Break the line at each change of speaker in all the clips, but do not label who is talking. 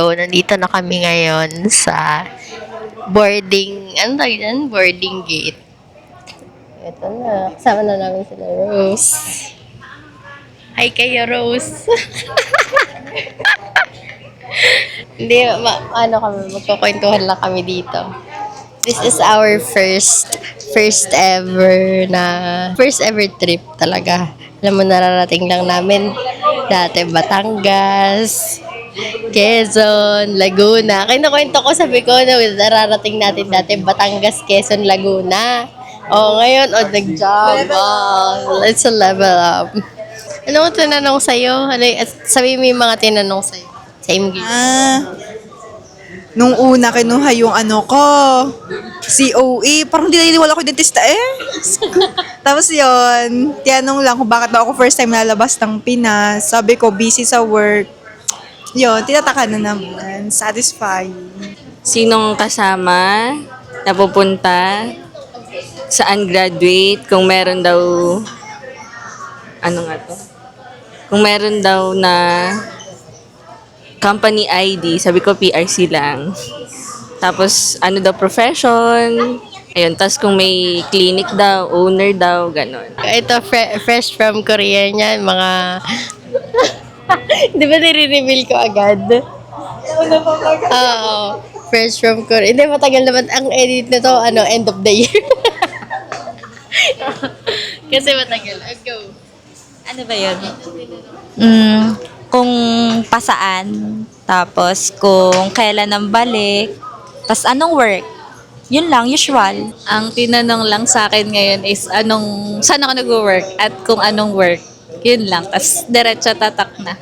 So, nandito na kami ngayon sa boarding, ano tawag yan? Boarding gate. Ito na. Kasama na namin sila Rose. Hi kayo, Rose. Hindi, ano kami, magkukwentuhan lang kami dito. This is our first ever trip talaga. Alam mo, nararating lang namin dati Batangas, Quezon, Laguna. Kinukwento ko, sabi ko, nararating natin dati Batangas, Quezon, Laguna. Ngayon, nag-job. It's a level up. Ano ko tinanong sa'yo? Sabi mo yung mga tinanong sa'yo. Same game.
Nung una, kinuha yung COE. Parang di naniniwala ko dentista Tapos yon, tinanong lang kung bakit daw ako first time lalabas ng Pinas. Sabi ko, busy sa work. Yun, tinataka na naman. Satisfying.
Sinong kasama, napupunta, saan graduate, kung meron daw, kung meron daw na company ID, sabi ko PRC lang. Tapos, ano daw profession, ayun, tapos kung may clinic daw, owner daw, ganon.
Ito, fresh from Korea niyan, mga... Di ba nire-reveal ko agad? Oo, fresh from Korea. Hindi, matagal naman. Ang edit na to, end of the year. Kasi matagal. Go.
Ano ba yun? Kung pasaan, tapos kung kailan ang balik, tapos anong work. Yun lang, usual.
Ang tinanong lang sa akin ngayon is saan ako nag-work at kung anong work. Yun lang. Tapos diretso tatak na.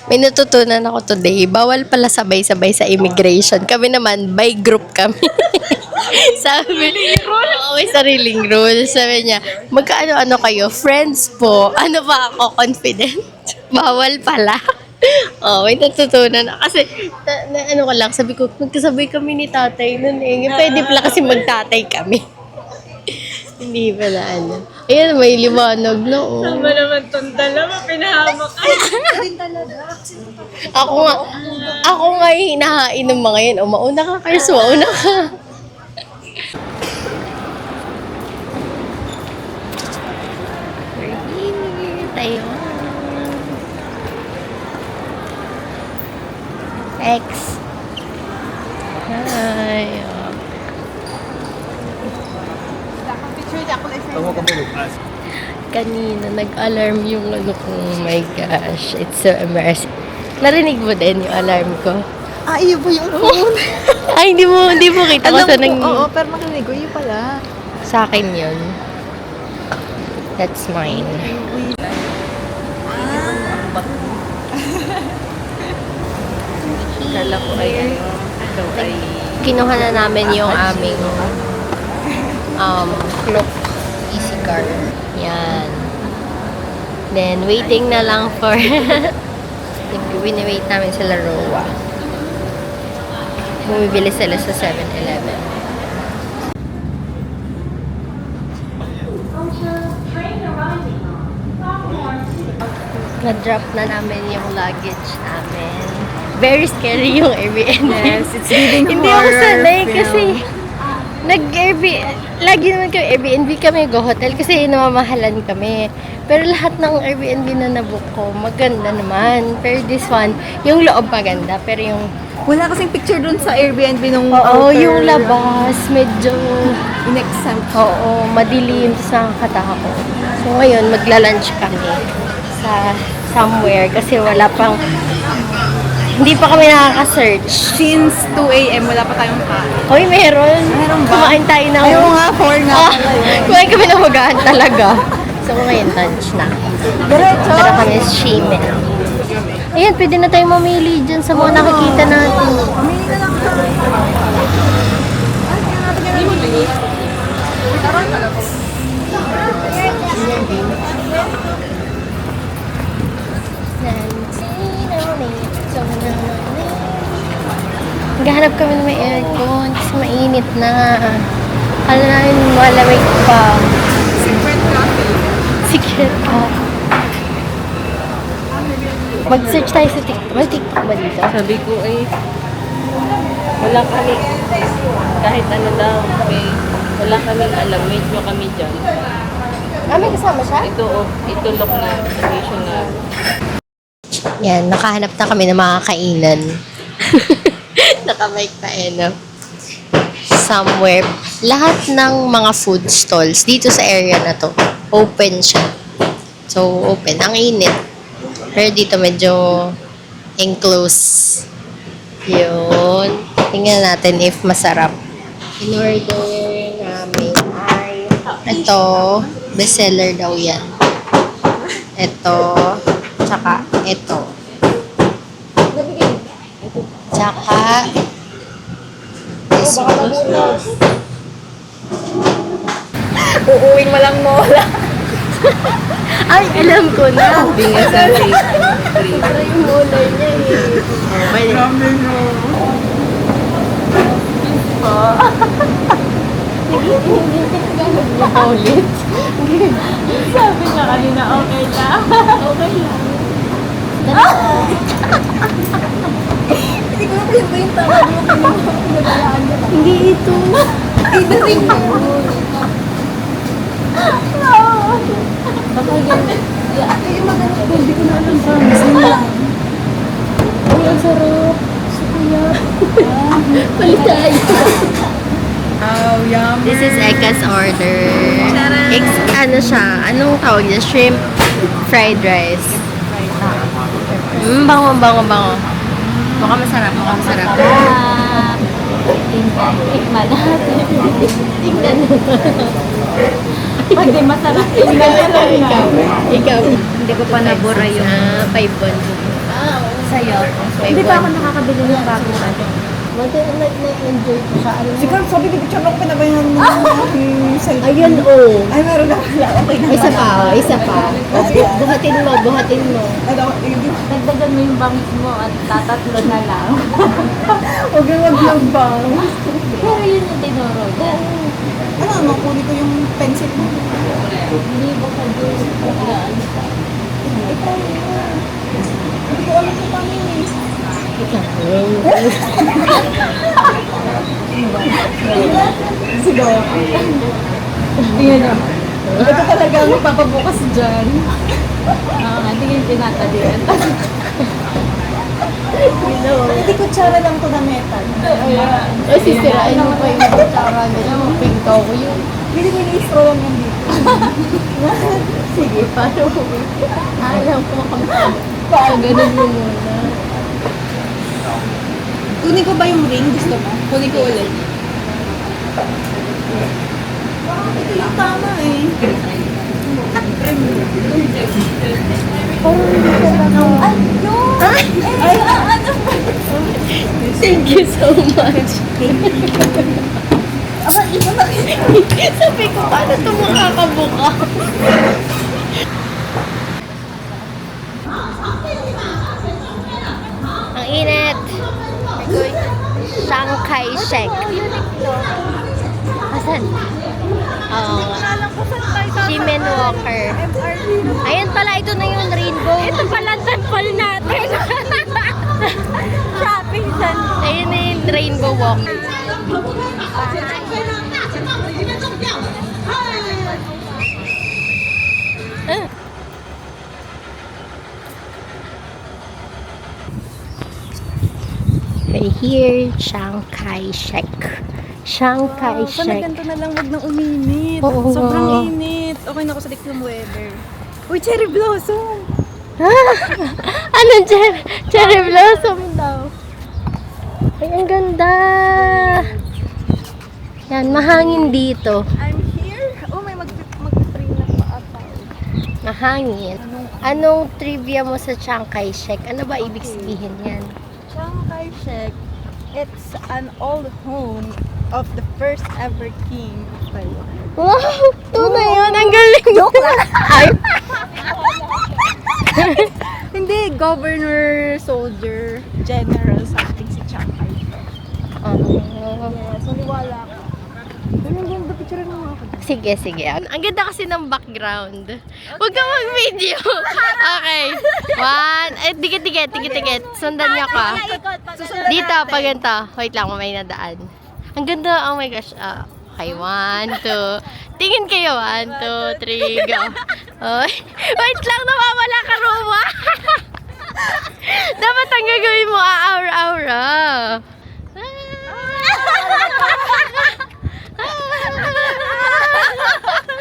May natutunan ako today. Bawal pala sabay-sabay sa immigration. Kami naman, by group kami. Sabi, oo, may sariling rule. Sabi niya, magkaano-ano kayo? Friends po. Ano ba ako? Confident? Bawal pala. May natutunan. Kasi, ano ko lang, sabi ko, magkasabay kami ni tatay nun Pwede pala kasi magtatay kami. Hindi pala Ayan, may liwanag na
Sama naman tong dalawa, pinahamak ka.
Ako nga yung hinahain ng mga yan. Mauna ka, Kars, mauna ka. Tayo. X. Hi. Kanina, nag-alarm yung ko. Oh my gosh, it's so embarrassing. Narinig mo din yung alarm ko?
Iyo ba yung phone?
Ay, hindi mo kita.
Alam
Kasi
ko, oo, pero makinig ko, iyo pala.
Sa akin yun. That's mine.
Kala ko ay
Kinuha na namin yung aming clock easy car. Yan. Then, waiting na lang for wini-wait namin sila Roa. Bumibili sila sa 7-Eleven. Na-drop na namin yung luggage namin. Very scary yung Airbnb.
Yes, it's giving
Hindi ako
horror
sanay
film.
kasi lagi naman kami Airbnb kami, go hotel kasi namamahalan kami. Pero lahat ng Airbnb na nabook ko, maganda naman. Pero this one, yung loob maganda, pero yung
Wala kasing picture dun sa Airbnb nung
yung labas, medyo
in-exempt.
madilim, tapos nakakatakot. So ngayon, magla-lunch kami sa somewhere kasi hindi pa kami nakaka-search.
Since 2 a.m. wala pa tayong kain.
Hoy, meron.
Meron ba?
Kumain tayo ng...
Ayaw nga, 4 nga pala yun.
Kumain kami ng magaan talaga. So, ngayon, lunch na.
Diretso.
Pero kami shimmer. Ayan, pwede na tayo mamili dyan sa mga nakikita natin.
Mamili na lang tayo.
Naghahanap kami ng may aircon kasi mainit na. Kala namin malamig pa.
Secret coffee.
Secret coffee. Mag-search tayo sa TikTok. May TikTok ba dito?
Sabi ko ay wala kami kahit ano daw. Wala kami alam. Wait nyo kami dyan.
May kasama siya?
Itulok na. Location na.
Yan, nakahanap na kami ng mga kainan. Nakamike pa no? Somewhere. Lahat ng mga food stalls dito sa area na to, open siya. So, open. Ang init. Pero dito medyo enclosed. Yun. Tingnan natin if masarap. In-order namin ay ito, bestseller daw yan. Ito, tsaka ito. Tsaka this one.
Uuwing mo lang mo wala.
Ay, alam ko na.
Bingasan sa
Pero yung mulay niya eh. Oh, may... Ulit.
Sabi niya kanina, okay lang. Okay lang.
Hindi ko na ba yung tawag mo pinabayaan niya.
Hindi ito.
Idating mo.
Baka yan.
Yung maganda ko, hindi ko na alam sa lang.
Ay, ang sarap. Sukuya. Palit tayo.
Oh, yummy.
This is Eka's order. Ano siya? Anong tawag niya? Shrimp fried rice. Bango. Baka masarap.
Tikman natin.
Tingnan.
Pag di masarap, tingnan natin na.
Ikaw.
Hindi ko pa nabura yung...
5
Sa'yo. Hindi pa ako nakakabili ng bagong ano.
Nag-enjoy ko siya.
Siguro sabi ko, tsaka ako pinabayaan mo yung sa'yo.
Ayun, oh.
Ay, meron na pala. Okay na.
Isa pa. Buhatin mo.
Ano,
Dagdagan mo yung bangis mo at tatatlo na lang.
huwag lang bang.
Pero yun yung tinuro niya.
Ano, kunin ko yung pencil mo.
Hindi ba ka doon?
Hindi ko alam kung paano yun. Sige.
Tingnan mo. Ito talaga ang papabukas dyan. Hindi yung tinatalian.
Hindi ko tsara lang to na metal.
Ay, sisirain mo pa yung kutsara nila. Mapinkaw ko yun.
Hindi ko ni-straw lang yan dito.
Sige, paano ko? Alam ko ganun mo muna.
Kunin ko ba yung ring? Gusto mo? Kunin ko ulit. Ito yung tama eh.
Thank you so much. Sabi ko, paano ito makakabuka? Ang init. Shanghai Shek. Asan? Oo. Shimen Walker. Ayun pala, ito na yung rainbow. Ito pala ang temple natin. Shopping center. Ayun na yung rainbow walker. We're here, Shanghai Shek. Shanghai Shek.
Ganito na lang, wag nang uminit.
Oo.
Sobrang init. Okay na ako sa liquid weather. Uy, cherry blossom!
Anong cherry blossom daw? Ay, ang ganda! Yan, mahangin dito.
I'm here. Oh, may mag-free na pa ata.
Mahangin. Anong trivia mo sa Chiang Kai-shek? Ano ba ibig sabihin yan?
Chiang Kai-shek, it's an old home of the first ever king of Taiwan.
Wow! Tunay yun! Ang galing! Joke lang! Ay!
Hindi, governor, soldier, general, something si Chiang Kai-shek.
Oh.
Yes, maniwala ka. Ano yung ganda picture mo?
Sige, sige. Ang ganda kasi ng background. Huwag ka mag-video. Okay. One. Ay, dikit. Sundan niyo ka. Dito, pag ganito. Wait lang, may nadaan. Ang ganda. Oh my gosh. Okay, 1, 2. Tingin kayo. 1, 2, 3, go. Oh, wait lang, nawawala ka, Roma. Dapat ang gagawin mo, aura-aura.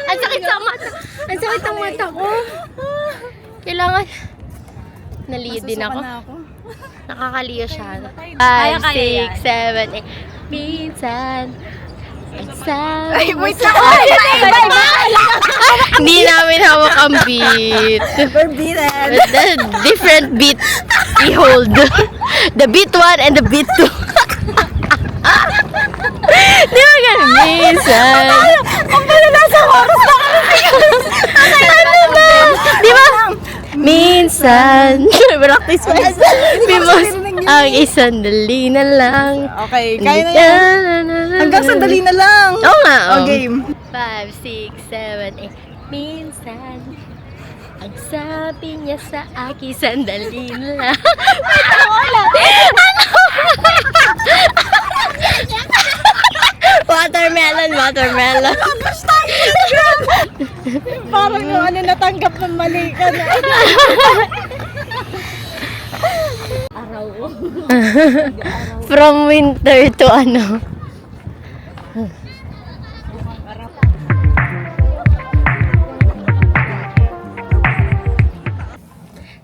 Ang sakit sa mata. Ang sakit ang mata ko. Kailangan. Naliyo din ako. Nakakaliyo siya. 5, 6, 7, 8. Minsan. Ay, wait lang. Hindi namin hawak ang beat.
Forbidden.
The different beat we hold. The beat 1 and the beat 2. Di ba ganun? Minsan. Ang pala nasa oras na ano ba? Di ba? Minsan. Practice mo. Bimos. Ang isang dali na lang.
Okay, kaya na yan. Hanggang sandali na lang.
Oo nga.
O, game.
5, 6, 7, 8. Minsan. Ang sabi niya sa akin, sandali na lang. Watermelon.
Parang yung ano natanggap ng mali ka na.
From winter to ano.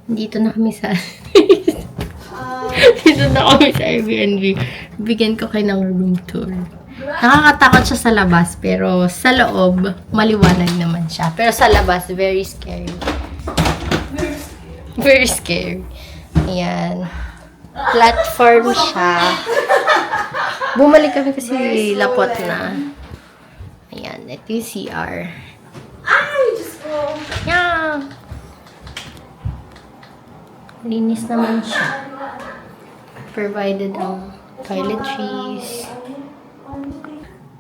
Dito na kami sa Dito na kami sa Airbnb. Bigyan ko kayo ng room tour. Nakakatakot siya sa labas, pero sa loob, maliwanag naman siya. Pero sa labas, very scary. Very scary. Ayan. Platform siya. Bumalik kami kasi lapot na. Ayan, ito yung CR. Ay, Diyos ko! Yeah. Linis naman siya. Provided ang toiletries.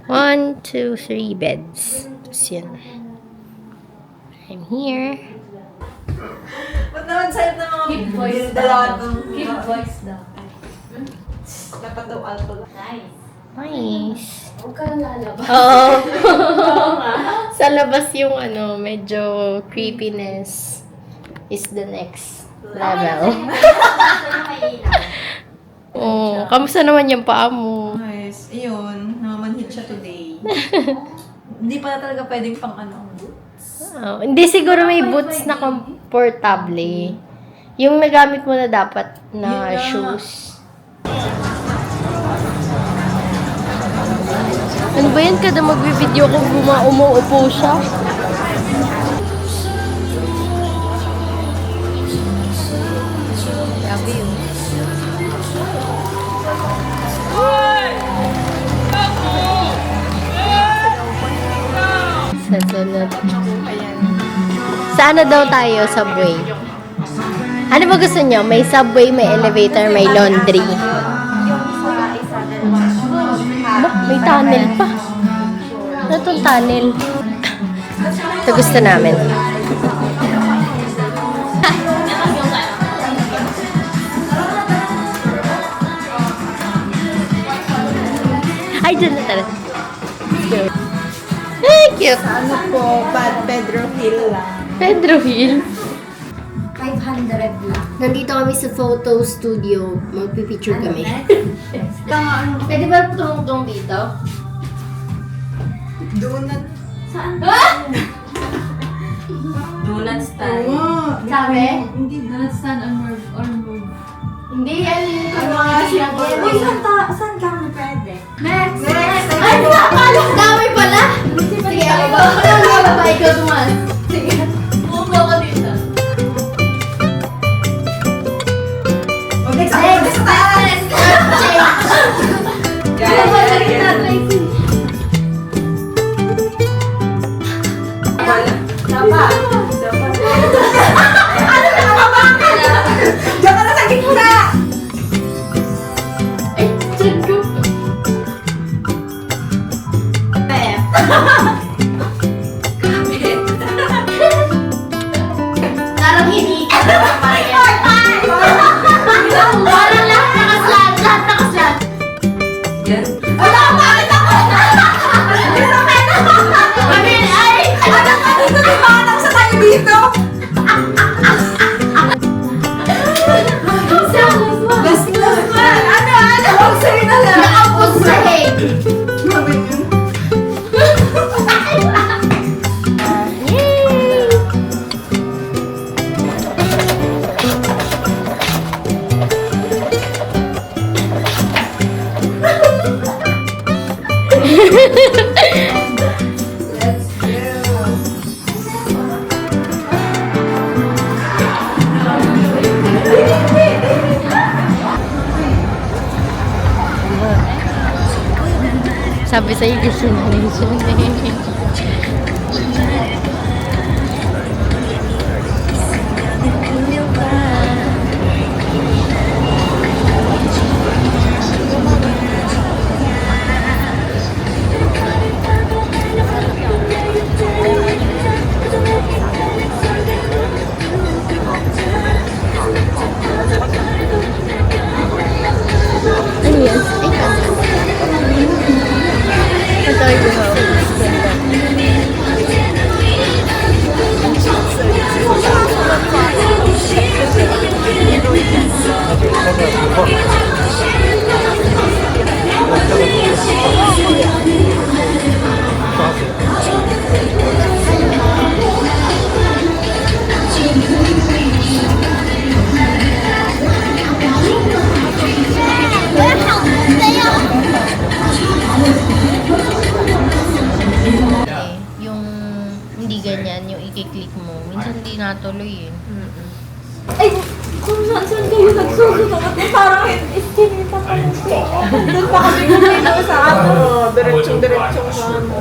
1, 2, 3 beds. Tapos yan. I'm here.
Ba't naman sa'yo ng mga keep voice daw. Keep voice daw. Dapat daw alto lang.
Nice. Huwag ka lang lalabas. Oo. Sa labas yung ano, medyo creepiness is the next level. Oh, kamusta naman yung paa mo?
Nice. Ayun, namamanhid siya today. Hindi pala talaga pwedeng pang ano.
Oh, hindi siguro may boots na comfortable. Yung nagamit mo na dapat na shoes. Ano ba yan? Kada mag-video ko, umuupo siya. Grabe yun. Sa sunod. Saan na daw tayo? Subway. Ano ba gusto nyo? May subway, may elevator, may laundry. Ba, may tunnel pa. Ano itong tunnel? Ito gusto namin. Ay, dyan na talaga. Thank you.
Ano po, Pedro Hill lang.
Pedro Hill. 500 lang. Nandito kami sa photo studio. Magpipicture kami. Pwede ba tungtong dito?
Doon na.
Donut stand.
Sabi?
Hindi, donut stand or move.
Hindi, ano
nga siya?
Uy, saan ka mo pwede?
Next! Ay, dami pala! Sige, ako ba? Ako ba? Ikaw tumas. Sige. Umupo ko dito.
Next! Diyan ka na sa gitna!
Sabi sa'yo, destination eh. Ano yan? Ito ay buhaw. Yung hindi ganyan, yung i-click mo, minsan hindi natuloy eh.
Ay, kung saan kayo nagsusunod at parang iskinita pa lang siya. Doon pa kami kumino sa ano. Diretsong-diretsong sa ano.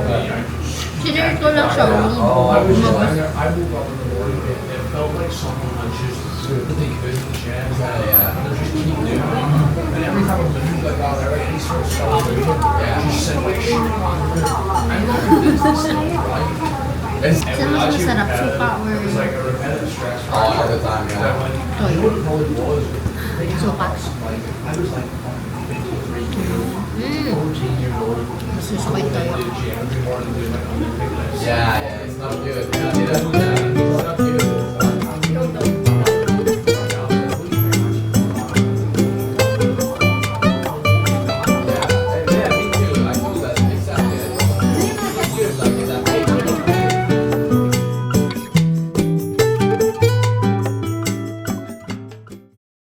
Sinare ko lang siya, hindi
I moved
lumabas.
I moved up in the morning and it felt like someone just really good in the jam. They're just keep doing it. And every time I moved, like, oh, they're like, he's so celebrating. Yeah. She said, like, shit, I'm not in business, right? And
Saan mas masarap, suka or
it was like a repetitive stress.
All the time, yeah.
That when
toyo?
what it really was,
Suka.
like, I was like 53, 14-year-old.
Mas gusto ko yung toyo.
Jam every morning, doing like,
Yeah, it's not good. Yeah,